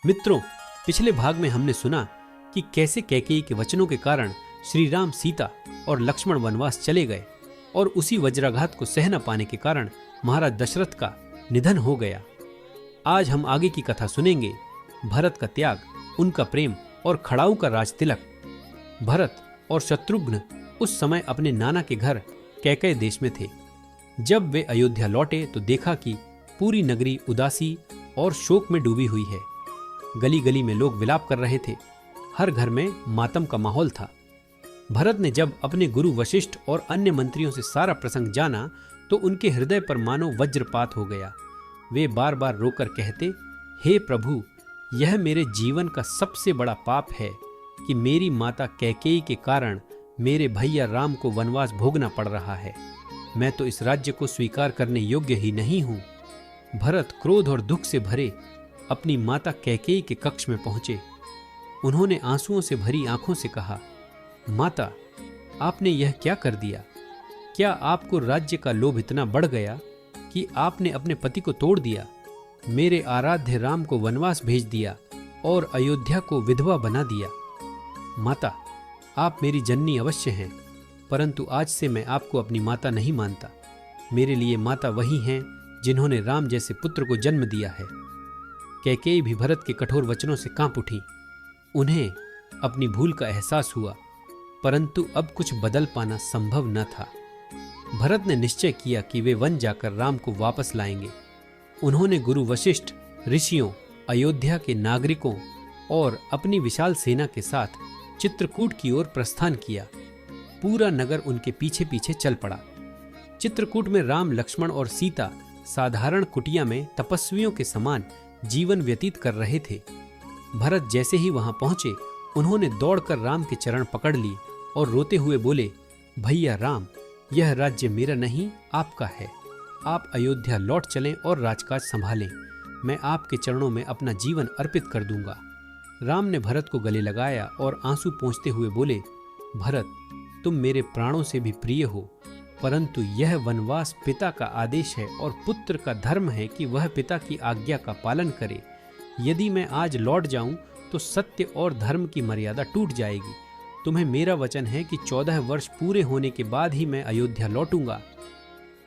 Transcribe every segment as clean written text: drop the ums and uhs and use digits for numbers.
मित्रों, पिछले भाग में हमने सुना कि कैसे कैकेयी के वचनों के कारण श्री राम, सीता और लक्ष्मण वनवास चले गए और उसी वज्राघात को सह न पाने के कारण महाराज दशरथ का निधन हो गया। आज हम आगे की कथा सुनेंगे। भरत का त्याग, उनका प्रेम और खड़ाऊ का राज तिलक। भरत और शत्रुघ्न उस समय अपने नाना के घर कैकेय देश में थे। जब वे अयोध्या लौटे तो देखा कि पूरी नगरी उदासी और शोक में डूबी हुई है। गली गली में लोग विलाप कर रहे थे। हर घर में मातम का माहौल था। भरत ने जब अपने गुरु वशिष्ठ और अन्य मंत्रियों से सारा प्रसंग जाना तो उनके हृदय पर मानो वज्रपात हो गया। वे बार बार रोकर कहते, हे प्रभु, यह मेरे जीवन का सबसे बड़ा पाप है कि मेरी माता कैकेयी के कारण मेरे भैया राम को वनवास भोगना पड़ रहा है। मैं तो इस राज्य को स्वीकार करने योग्य ही नहीं हूं। भरत क्रोध और दुख से भरे अपनी माता कैकेयी के कक्ष में पहुंचे। उन्होंने आंसुओं से भरी आंखों से कहा, माता, आपने यह क्या कर दिया? क्या आपको राज्य का लोभ इतना बढ़ गया कि आपने अपने पति को तोड़ दिया, मेरे आराध्य राम को वनवास भेज दिया और अयोध्या को विधवा बना दिया? माता, आप मेरी जननी अवश्य हैं, परंतु आज से मैं आपको अपनी माता नहीं मानता। मेरे लिए माता वही हैं जिन्होंने राम जैसे पुत्र को जन्म दिया है। कैकेयी भी भरत के कठोर वचनों से कांप उठी। उन्हें अपनी भूल का एहसास हुआ, परंतु अब कुछ बदल पाना संभव न था। भरत ने निश्चय किया कि वे वन जाकर राम को वापस लाएंगे। उन्होंने गुरु वशिष्ठ, ऋषियों, अयोध्या के नागरिकों और अपनी विशाल सेना के साथ चित्रकूट की ओर प्रस्थान किया। पूरा नगर उनके पीछे पीछे चल पड़ा। चित्रकूट में राम, लक्ष्मण और सीता साधारण कुटिया में तपस्वियों के समान जीवन व्यतीत कर रहे थे। भरत जैसे ही वहां पहुंचे, उन्होंने दौड़कर राम के चरण पकड़ लिए और रोते हुए बोले, भैया राम, यह राज्य मेरा नहीं, आपका है। आप अयोध्या लौट चलें और राजकाज संभालें। मैं आपके चरणों में अपना जीवन अर्पित कर दूंगा। राम ने भरत को गले लगाया और आंसू पोंछते हुए बोले, भरत, तुम मेरे प्राणों से भी प्रिय हो, परंतु यह वनवास पिता का आदेश है और पुत्र का धर्म है कि वह पिता की आज्ञा का पालन करे। यदि मैं आज लौट जाऊं तो सत्य और धर्म की मर्यादा टूट जाएगी। तुम्हें मेरा वचन है कि 14 वर्ष पूरे होने के बाद ही मैं अयोध्या लौटूंगा।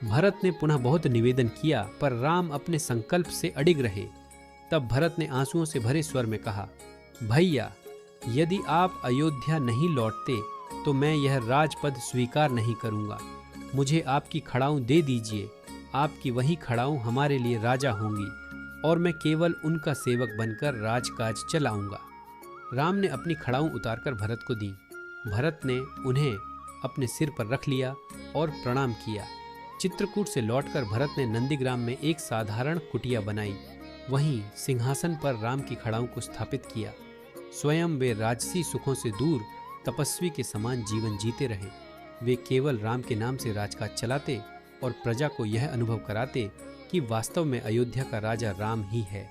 भरत ने पुनः बहुत निवेदन किया, पर राम अपने संकल्प से अडिग रहे। तब भरत ने आंसुओं से भरे स्वर में कहा, भैया, यदि आप अयोध्या नहीं लौटते तो मैं यह राजपद स्वीकार नहीं करूंगा। मुझे आपकी खड़ाऊं दे दीजिए। आपकी वही खड़ाऊं हमारे लिए राजा होंगी और मैं केवल उनका सेवक बनकर राजकाज चलाऊंगा। राम ने अपनी खड़ाऊं उतारकर भरत को दी। भरत ने उन्हें अपने सिर पर रख लिया और प्रणाम किया। चित्रकूट से लौटकर भरत ने नंदीग्राम में एक साधारण कुटिया बनाई। वहीं सिंहासन पर राम की खड़ाऊं को स्थापित किया। स्वयं वे राजसी सुखों से दूर तपस्वी के समान जीवन जीते रहे। वे केवल राम के नाम से राजकाज चलाते और प्रजा को यह अनुभव कराते कि वास्तव में अयोध्या का राजा राम ही है।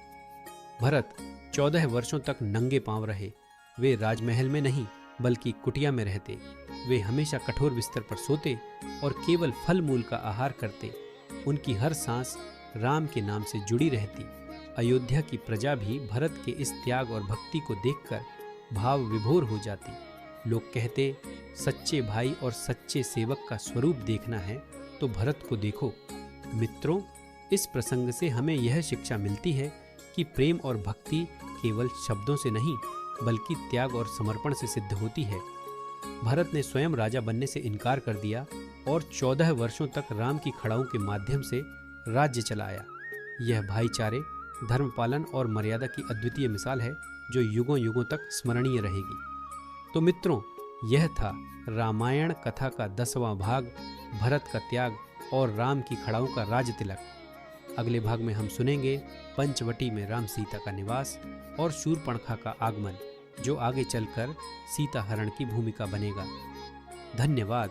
भरत 14 वर्षों तक नंगे पांव रहे। वे राजमहल में नहीं बल्कि कुटिया में रहते। वे हमेशा कठोर बिस्तर पर सोते और केवल फल मूल का आहार करते। उनकी हर सांस राम के नाम से जुड़ी रहती। अयोध्या की प्रजा भी भरत के इस त्याग और भक्ति को देखकर भाव विभोर हो जाती। लोग कहते, सच्चे भाई और सच्चे सेवक का स्वरूप देखना है तो भरत को देखो। मित्रों, इस प्रसंग से हमें यह शिक्षा मिलती है कि प्रेम और भक्ति केवल शब्दों से नहीं बल्कि त्याग और समर्पण से सिद्ध होती है। भरत ने स्वयं राजा बनने से इनकार कर दिया और 14 वर्षों तक राम की खड़ाऊं के माध्यम से राज्य चलाया। यह भाईचारे, धर्म पालन और मर्यादा की अद्वितीय मिसाल है जो युगों युगों तक स्मरणीय रहेगी। तो मित्रों, यह था रामायण कथा का 10वां भाग, भरत का त्याग और राम की खड़ाऊं का राज तिलक। अगले भाग में हम सुनेंगे पंचवटी में राम सीता का निवास और शूर्पणखा का आगमन, जो आगे चलकर सीता हरण की भूमिका बनेगा। धन्यवाद।